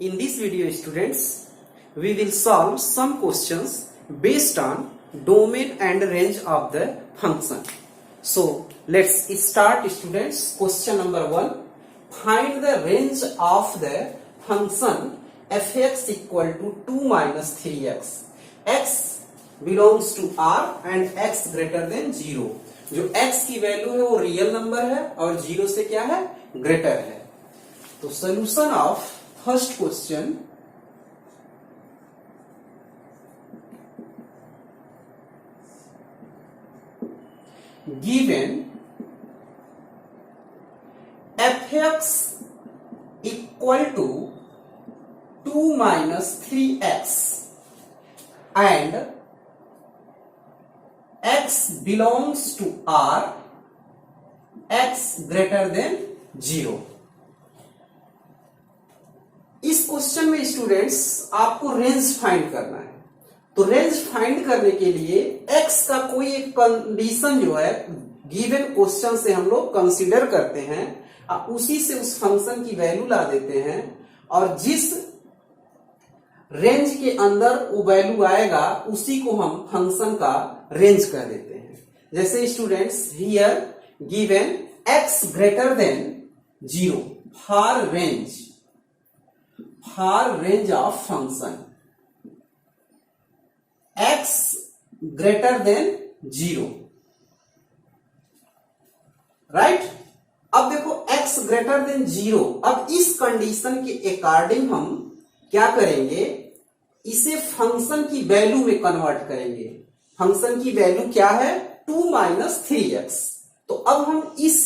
In this video, students, we will solve some questions based on domain and range of the function. So, let's start, students. Question number 1. Find the range of the function f(x) equal to 2 minus 3x. x belongs to R and x greater than 0. जो x की value है वो real number है और 0 से क्या है, greater है. तो solution of first question, given f(x) equal to 2 minus 3x and x belongs to R, x greater than 0. इस क्वेश्चन में स्टूडेंट्स आपको रेंज फाइंड करना है. तो रेंज फाइंड करने के लिए x का कोई एक कंडीशन जो है गिवन क्वेश्चन से हम लोग कंसीडर करते हैं, उसी से उस फंक्शन की वैल्यू ला देते हैं और जिस रेंज के अंदर वो वैल्यू आएगा उसी को हम फंक्शन का रेंज कह देते हैं. जैसे students here given x greater than 0 for range of function x greater than 0, right. अब देखो x ग्रेटर देन 0. अब इस कंडीशन के अकॉर्डिंग हम क्या करेंगे, इसे फंक्शन की वैल्यू में कन्वर्ट करेंगे. फंक्शन की वैल्यू क्या है, 2 माइनस 3x. तो अब हम इस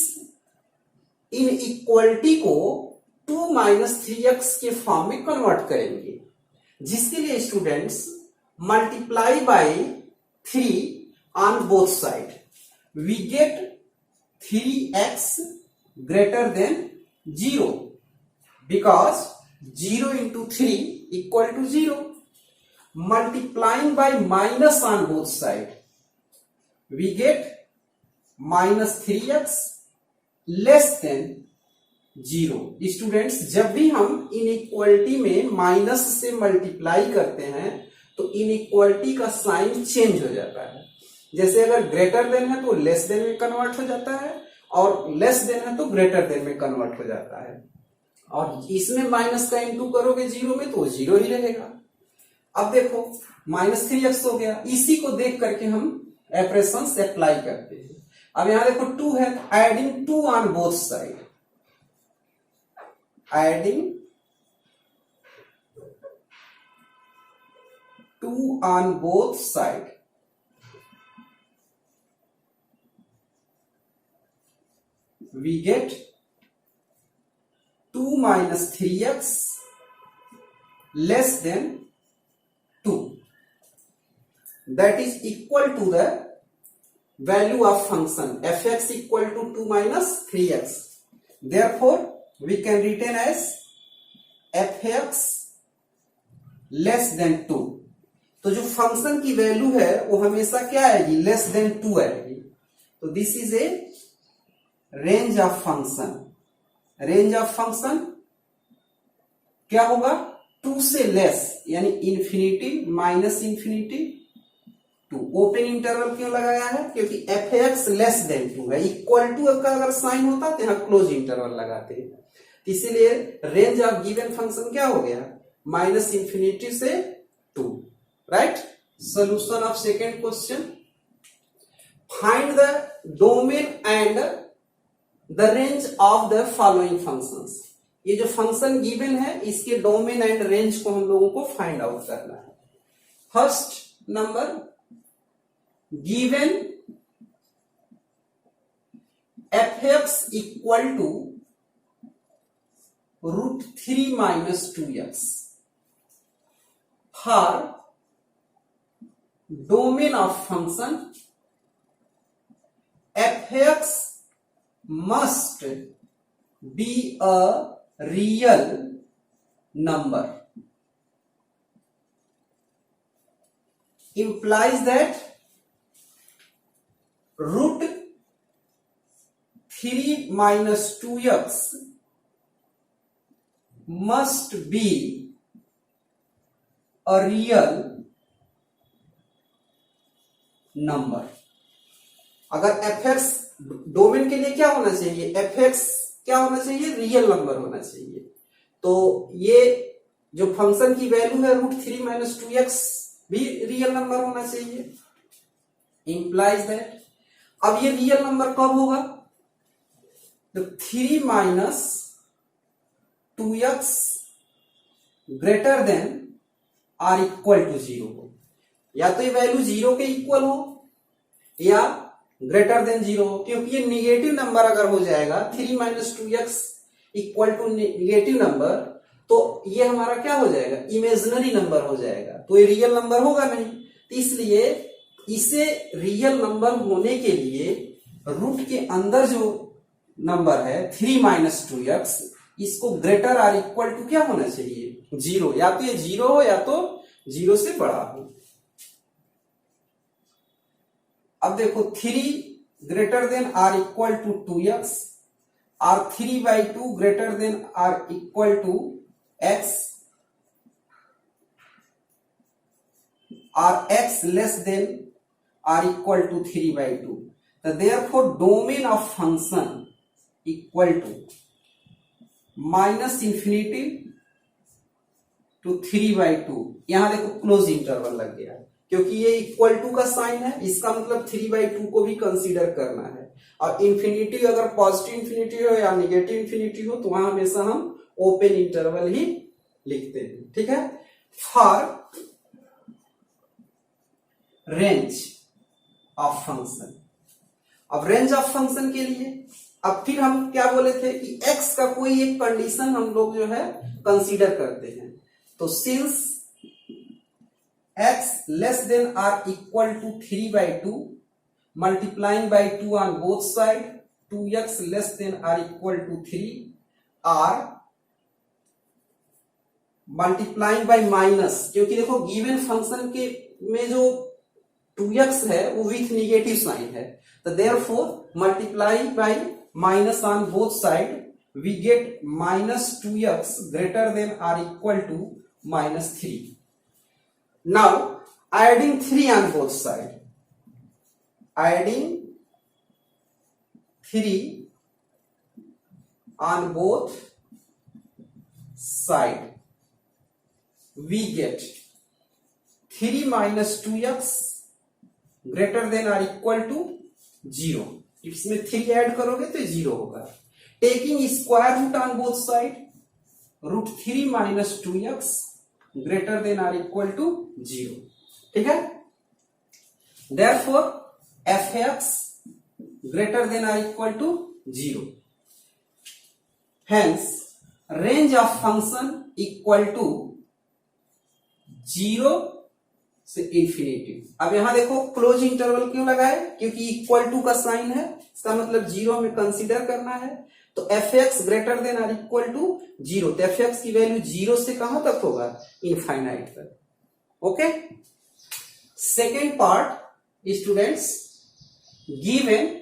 इनइक्वलिटी को 2 माइनस 3x के फॉर्म में कन्वर्ट करेंगे, जिसके लिए students multiply by 3 on both side. We get 3x greater than 0 because 0 into 3 equal to 0. Multiplying by minus on both sides, we get minus 3x less than 0. Students जब भी हम inequality में minus से multiply करते हैं तो inequality का sign change हो जाता है. जैसे अगर ग्रेटर देन है तो लेस देन में कन्वर्ट हो जाता है और लेस देन है तो ग्रेटर देन में कन्वर्ट हो जाता है. और इसमें माइनस का इंटू करोगे 0 में तो 0 ही रहेगा. अब देखो माइनस 3x हो गया. इसी को देख करके हम ऑपरेशंस अप्लाई करते हैं. अब यहां देखो 2 है, adding 2 on both side, adding 2 on both side, we get 2 minus 3x less than 2. That is equal to the value of function f(x) equal to 2 minus 3x. Therefore, we can retain as f(x) less than 2. तो जो function की value है वो हमेशा क्या आएगी, less than 2 आएगी. तो this is a range of function. Range of function क्या होगा, 2 से लेस यानी infinity minus infinity 2. Open interval क्यों लगाया है, क्योंकि f(x) लेस देन 2 है. इक्वल टू का अगर साइन होता तो यहां क्लोज इंटरवल लगाते हैं. इसीलिए रेंज ऑफ गिवन फंक्शन क्या हो गया, माइनस इंफिनिटी से 2, right. Solution of second question, find the domain and the range of the following functions. ये जो फंक्शन गिवन है इसके डोमेन एंड रेंज को हम लोगों को फाइंड आउट करना है. First number, given f(x) equal to √3 minus 2x for domain of function f(x) must be a real number, implies that √3 minus 2x must be a real number. अगर F x domain के लिए क्या होना चाहिए, F x क्या होना चाहिए, real number होना चाहिए। तो ये जो फंक्शन की वैल्यू है √3 - 2x भी रियल नंबर होना चाहिए, इंप्लाइज दैट। अब ये रियल नंबर कब होगा, तो 3 - 2x greater than or equal to 0 हो। या तो ये वैल्यू 0 के इक्वल हो या ग्रेटर देन 0 हो, क्योंकि ये निगेटिव नंबर अगर हो जाएगा 3 - 2x equal to negative number, तो ये हमारा क्या हो जाएगा, इमेजिनरी नंबर हो जाएगा, तो ये रियल नंबर होगा नहीं। तो इसलिए इसे रियल नंबर होने के लिए रूट के अंदर जो नंबर है 3 - 2x, इसको ग्रेटर आर इक्वल टू क्या होना चाहिए, 0। या तो ये 0 हो या तो 0 से बड़ा हो। अब देखो 3 greater than or equal to 2x और 3/2 greater than or equal to x और x less than or equal to 3/2। तो therefore domain of function equal to -∞ to 3/2। यहां देखो क्लोज इंटरवल लग गया, क्योंकि ये इक्वल टू का साइन है, इसका मतलब 3/2 को भी कंसीडर करना है। और इंफिनिटी अगर पॉजिटिव इंफिनिटी हो या निगेटिव इंफिनिटी हो तो वहां हमेशा हम ओपन इंटरवल ही लिखते हैं, ठीक है। फॉर रेंज ऑफ फंक्शन, अब रेंज ऑफ फंक्शन के लिए अब फिर हम क्या बोले थे कि x का कोई एक कंडीशन हम लोग जो है कंसीडर करते हैं। तो since x less than or equal to 3/2 multiplying by 2 on both side, 2x less than or equal to 3 or multiplying by minus, क्योंकि देखो गिवन फंक्शन के में जो 2x है वो विथ निगेटिव साइन है, तो therefore multiply by minus on both side we get -2x greater than or equal to -3। Now adding 3 on both side, adding 3 on both side we get 3 - 2x greater than or equal to 0। इसमें 3 add करोगे तो 0 होगा। Taking square root on both side, √3 - 2x greater than or equal to 0, ठीक है। Therefore f(x) greater than or equal to 0, hence range of function equal to 0 से infinity. अब यहां देखो क्लोज इंटरवल क्यों लगाए, क्योंकि इक्वल टू का साइन है, इसका मतलब 0 हमें कंसीडर करना है। तो f(x) greater than or equal to 0, तो f(x) की वैल्यू 0 से कहां तक होगा, इनफाइनाइट तक। Okay, second part students, given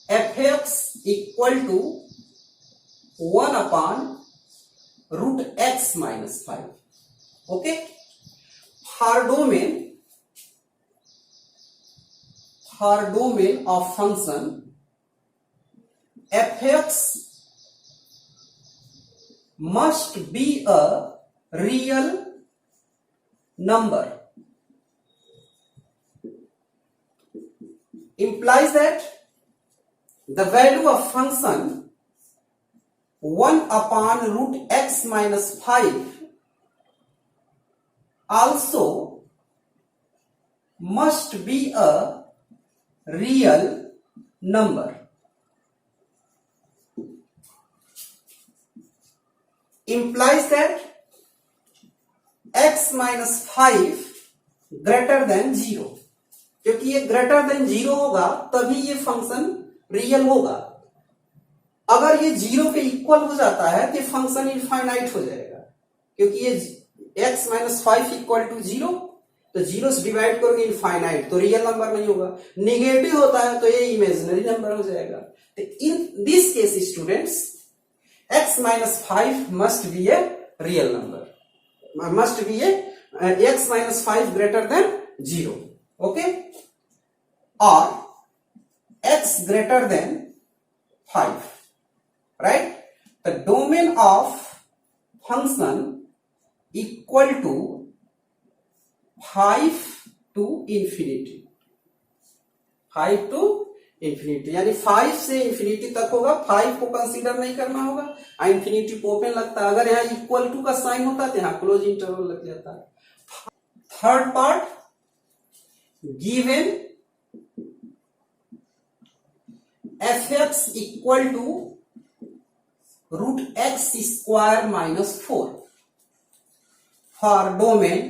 f(x) equal to 1/√x - 5। Okay, for domain of function f(x) must be a real number, implies that the value of function 1/√x - 5 also must be a real number. Implies that x - 5 greater than 0, क्योंकि ये greater than 0 होगा तभी ये function real होगा। अगर ये 0 के equal हो जाता है तो फंक्शन इनफाइनाइट हो जाएगा, क्योंकि ये x - 5 इक्वल टू 0, तो 0 से डिवाइड करोगे इनफाइनाइट, तो रियल नंबर नहीं होगा। निगेटिव होता है तो ये इमेजिनरी नंबर हो जाएगा। तो in this case students x - 5 must be A real number. Must be a x minus 5 greater than 0. Okay, or x greater than 5, right? The domain of function equal to 5 to infinity, 5 to infinity, यानी 5 से infinity तक होगा। 5 को consider नहीं करना होगा, infinity को open लगता है। अगर यहाँ इक्वल टू का साइन होता तो यहाँ क्लोज इंटरवल लग जाता है। Third part, given f(x) equal to √x² minus 4 for domain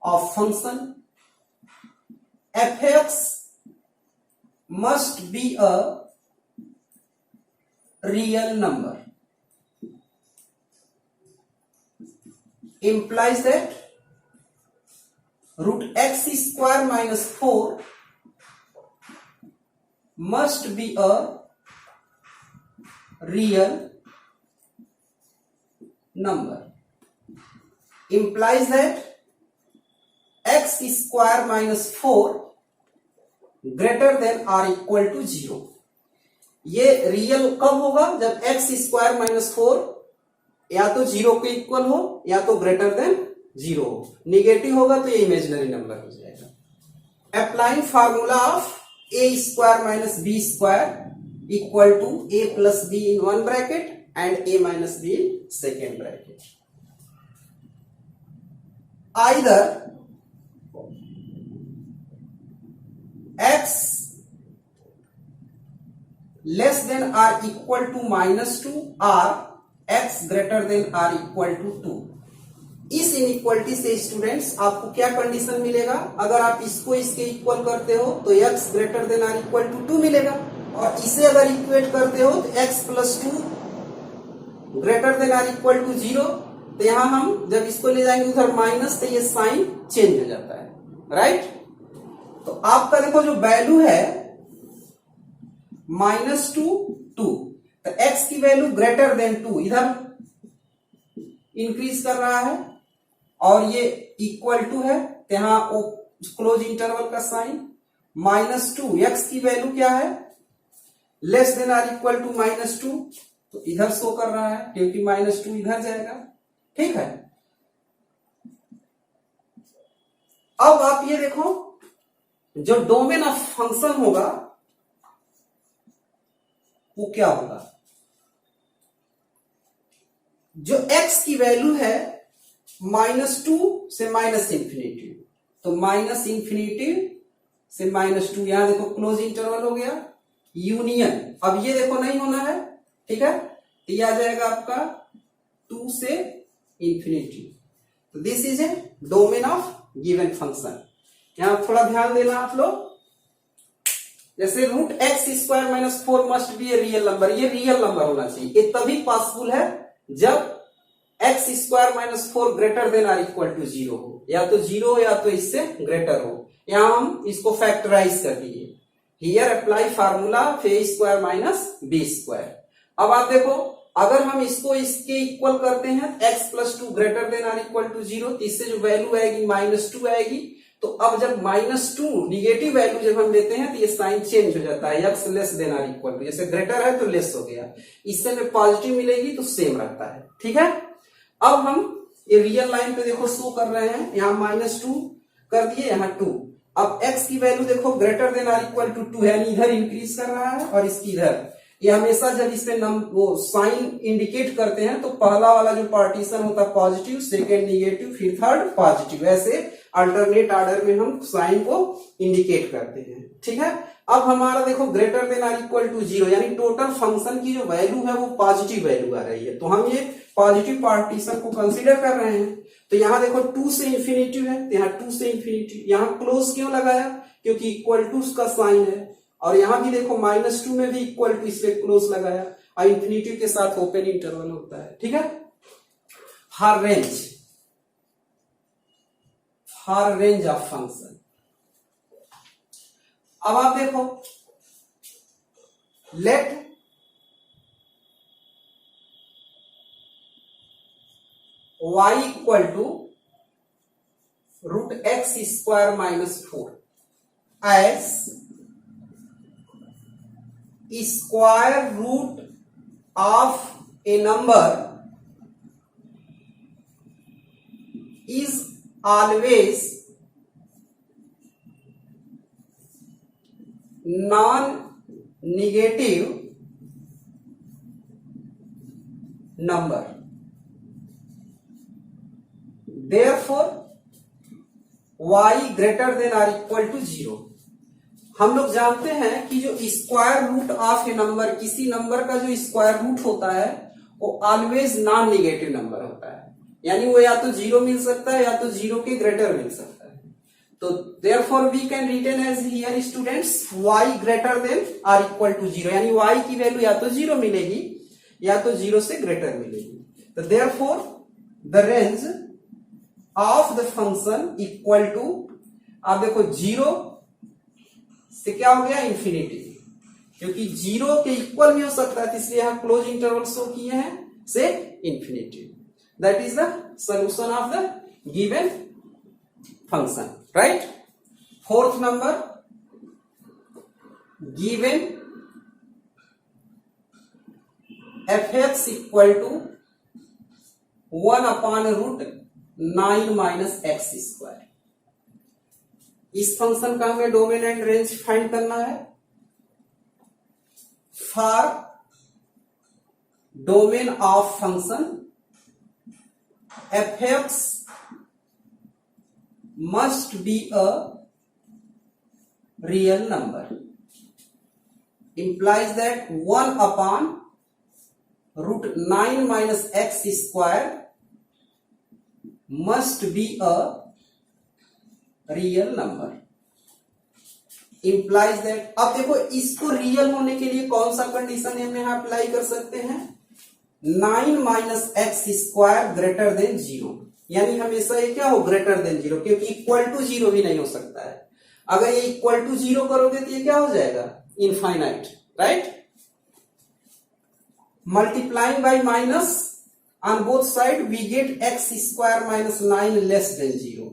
of function f(x) must be a real number, implies that √x² minus 4 must be a real number, implies that x² minus 4 greater than or equal to 0। ये real कब होगा? जब x² minus 4 या तो 0 के equal हो या तो ग्रेटर देन 0 हो। निगेटिव होगा तो ये इमेजिनरी नंबर हो जाएगा। Applying formula of a² minus b² equal to a plus b in one bracket and a minus b in second bracket. Either x less than or equal to -2 और x greater than or equal to 2। इस inequality से students आपको क्या condition मिलेगा? अगर आप इसको इसके इक्वल करते हो तो x greater than or equal to 2 मिलेगा, और इसे अगर इक्वेट करते हो तो x plus 2 greater than or equal to 0। तो यहां हम जब इसको ले जाएंगे उधर माइनस, तो ये साइन चेंज हो जाता है, राइट? तो आपका देखो जो वैल्यू है -2 2, तो x की वैल्यू ग्रेटर देन 2 इधर इंक्रीज कर रहा है, और ये इक्वल टू है तो यहां क्लोज इंटरवल का साइन -2। x की वैल्यू क्या है? Less than or equal to -2, तो इधर शो कर रहा है क्योंकि -2 इधर जाएगा, ठीक है। अब आप ये देखो, जो डोमेन ऑफ फंक्शन होगा वो क्या होगा? जो x की वैल्यू है -2 से -∞, तो -∞ से -2, यहां देखो क्लोज इंटरवल हो गया, यूनियन। अब ये देखो नहीं होना है, ठीक है, तो ये आ जाएगा आपका 2 से ∞। तो this is a domain of given function. यहां थोड़ा ध्यान देना आप लोग, जैसे √x² minus 4 must be a real number, ये रियल नंबर होना चाहिए। ये तभी पॉसिबल है जब x² minus 4 greater than or equal to 0 हो, या तो 0 या तो इससे ग्रेटर हो। यहां हम इसको फैक्टराइज कर दिए। Here apply formula a² minus b²। अब आप देखो, अगर हम इसको इसके इक्वल करते हैं x plus 2 greater than or equal to 0, तो इससे जो वैल्यू आएगी -2 आएगी। तो अब जब -2 निगेटिव वैल्यू जब हम लेते हैं तो ये साइन चेंज हो जाता है, x less than or equal to, जैसे ग्रेटर है तो लेस हो गया, इससे में पॉजिटिव मिलेगी तो सेम रहता है, ठीक है। अब हम ये रियल लाइन पे देखो शो कर रहे हैं, यहाँ -2 कर दिए, यहाँ 2। अब x की वैल्यू देखो greater than or equal to 2, यानी इधर इंक्रीज कर रहा है और इसकी इधर। ये हमेशा जब इस पे वो साइन इंडिकेट करते हैं तो पहला वाला जो पार्टीशन होता है पॉजिटिव, सेकेंड निगेटिव, फिर थर्ड पॉजिटिव, ऐसे अल्टरनेट ऑर्डर में हम साइन को इंडिकेट करते हैं, ठीक है। अब हमारा देखो greater than or equal to 0, यानी टोटल फंक्शन की जो वैल्यू है वो पॉजिटिव वैल्यू आ रही है, तो हम ये पॉजिटिव पार्टीशन को कंसीडर कर रहे हैं। तो यहाँ देखो 2 से इंफिनिटी है, तो यहाँ 2 से इंफिनिटी, यहाँ क्लोज क्यों लगाया? क्योंकि इक्वल टू का साइन है, और यहां भी देखो -2 में भी इक्वल टू, इसलिए क्लोज लगाया, और इंफिनिटी के साथ ओपन इंटरवल होता है, ठीक है। हर रेंज ऑफ फंक्शन। अब आप देखो, let y equal to root x square minus 4 as square root of a number is always non-negative number. Therefore, y greater than or equal to 0. हम लोग जानते हैं कि जो square root of a number, किसी नंबर का जो square root होता है वो ऑलवेज नॉन निगेटिव नंबर होता है, यानी वो या तो 0 मिल सकता है या तो 0 के ग्रेटर मिल सकता है। तो therefore we can retain as here students y greater than or equal to 0, यानी y की वैल्यू या तो 0 मिलेगी या तो 0 से ग्रेटर मिलेगी। तो therefore the range of the function equal to, आप देखो 0 से क्या हो गया इंफिनिटी, क्योंकि 0 के इक्वल भी हो सकता है, इसलिए हम क्लोज इंटरवल शो किए हैं से infinity. That is the solution of the given function, right? Fourth number, given fx equal to 1 upon root 9 minus x square. इस फंक्शन का हमें डोमेन एंड रेंज फाइंड करना है। For domain of function fx must be a real number, implies that 1 upon root 9 minus x square must be a real number, implies that, अब देखो इसको real होने के लिए कौन सा कंडीशन हम यहां अप्लाई कर सकते हैं, 9 minus x square greater than 0, यानी हमेशा ये क्या हो ग्रेटर देन 0, क्योंकि इक्वल टू 0 भी नहीं हो सकता है। अगर ये इक्वल टू 0 करोगे तो ये क्या हो जाएगा infinite, right. Multiplying by minus on both side we get x square minus 9 less than 0।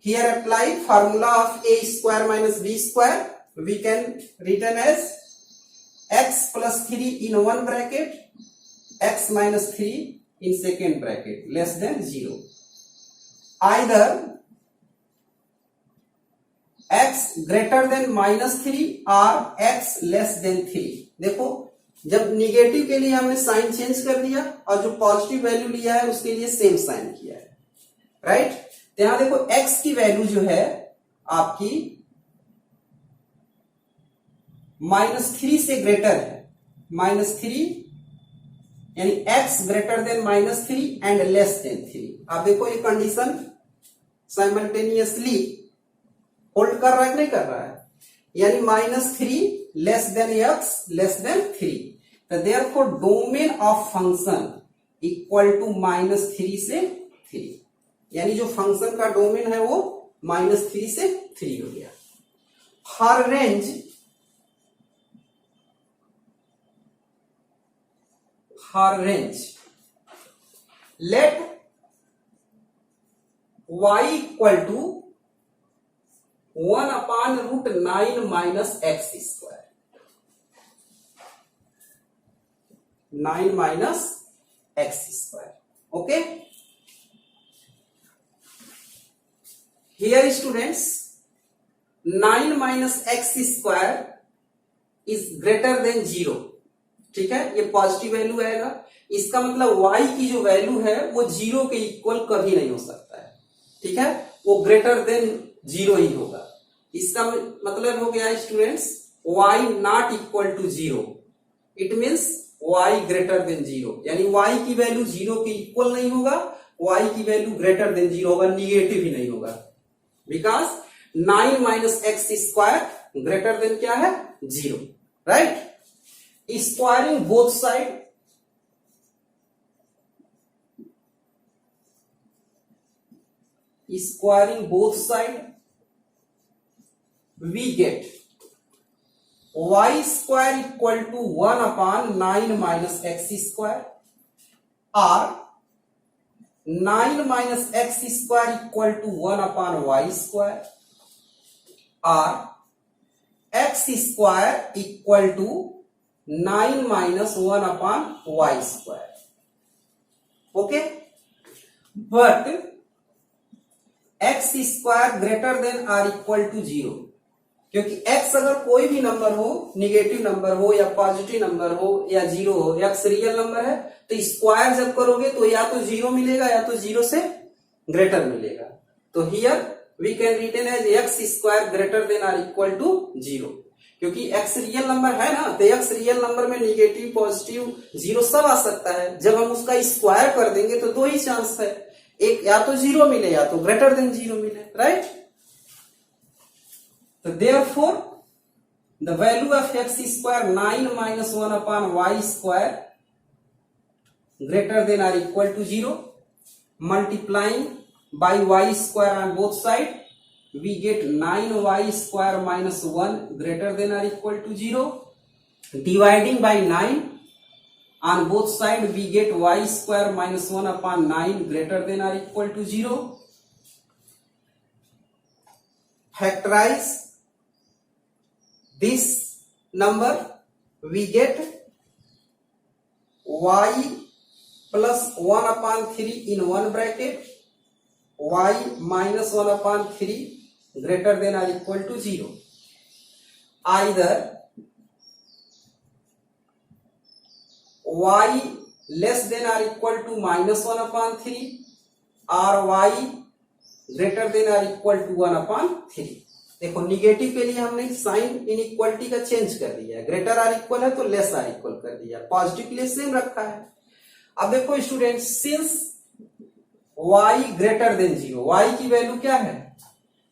Here apply formula of a square minus b square, we can written as x plus 3 in one bracket, x minus 3 in second bracket, less than 0. Either x greater than minus 3 or x less than 3. देखो जब negative के लिए हमने sign change कर दिया और जो positive value लिया है उसके लिए सेम साइन किया है, राइट। तो यहां देखो x की वैल्यू जो है आपकी -3 से ग्रेटर है, -3 यानी x greater then -3 and less than 3। आप देखो ये कंडीशन साइमल्टेनियसली होल्ड कर रहा है कि नहीं कर रहा है, यानी -3 less than x less than 3। तो therefore domain of function equal to -3 से 3, यानी जो फंक्शन का डोमेन है वो -3 से 3 हो गया। For range let y equal to 1 upon root 9 minus x square, 9 minus x square, okay। Here students 9 minus x square is greater than 0, ठीक है, ये पॉजिटिव वैल्यू आएगा, इसका मतलब y की जो वैल्यू है वो 0 के इक्वल कभी नहीं हो सकता है, ठीक है, वो ग्रेटर देन 0 ही होगा। इसका मतलब हो गया students y not equal to 0, it means y greater than 0, यानी y की वैल्यू 0 के इक्वल नहीं होगा, y की वैल्यू ग्रेटर देन 0 होगा, निगेटिव ही नहीं होगा, because 9 minus x square greater then क्या है 0, right. Squaring both side, squaring both side we get y square equal to 1 upon 9 minus x square, or 9 minus x square equal to 1 upon y square, or x square equal to 9 minus 1 upon y square. Okay, but x square greater than or equal to 0, क्योंकि x अगर कोई भी number हो, negative number हो या positive number हो या zero हो, x रियल नंबर है, तो स्क्वायर जब करोगे तो या तो जीरो मिलेगा या तो जीरो से ग्रेटर मिलेगा. तो here we can written as x square greater than और इक्वल टू 0, क्योंकि x रियल नंबर है ना, तो x रियल नंबर में निगेटिव पॉजिटिव जीरो सब आ सकता है. जब हम उसका स्क्वायर कर देंगे तो दो ही चांस है, एक या तो जीरो मिले या तो ग्रेटर देन जीरो मिले, right. So therefore the value of x square 9 minus 1 upon y square greater than or equal to 0, multiplying by y square on both sides we get 9y square minus 1 greater than or equal to 0, dividing by 9 on both sides we get y square minus 1 upon 9 greater than or equal to 0. Factorize this number, we get y plus 1 upon 3 in one bracket, y minus 1 upon 3 greater than or equal to 0. Either y less than or equal to minus 1 upon 3 or y greater than or equal to 1 upon 3. देखो negative के लिए हमने sign inequality का change कर दिया है, greater or equal है तो लेस आर इक्वल कर दिया, पॉजिटिव के लिए सेम रखा है. अब देखो student, since y greater than 0, y की वैल्यू क्या है,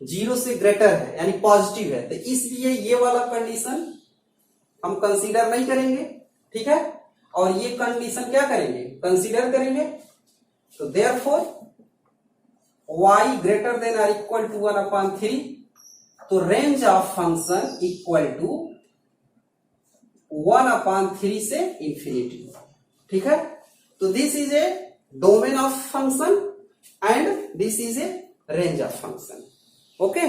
0 से ग्रेटर है यानी पॉजिटिव है, तो इसलिए ये वाला कंडीशन हम कंसीडर नहीं करेंगे, ठीक है, और ये कंडीशन क्या करेंगे, कंसीडर करेंगे. तो therefore y greater than or equal to 1 upon 3, तो range of function equal to 1 upon 3 से इंफिनिटी, ठीक है. तो this is a domain of function and this is a range of function. Okay.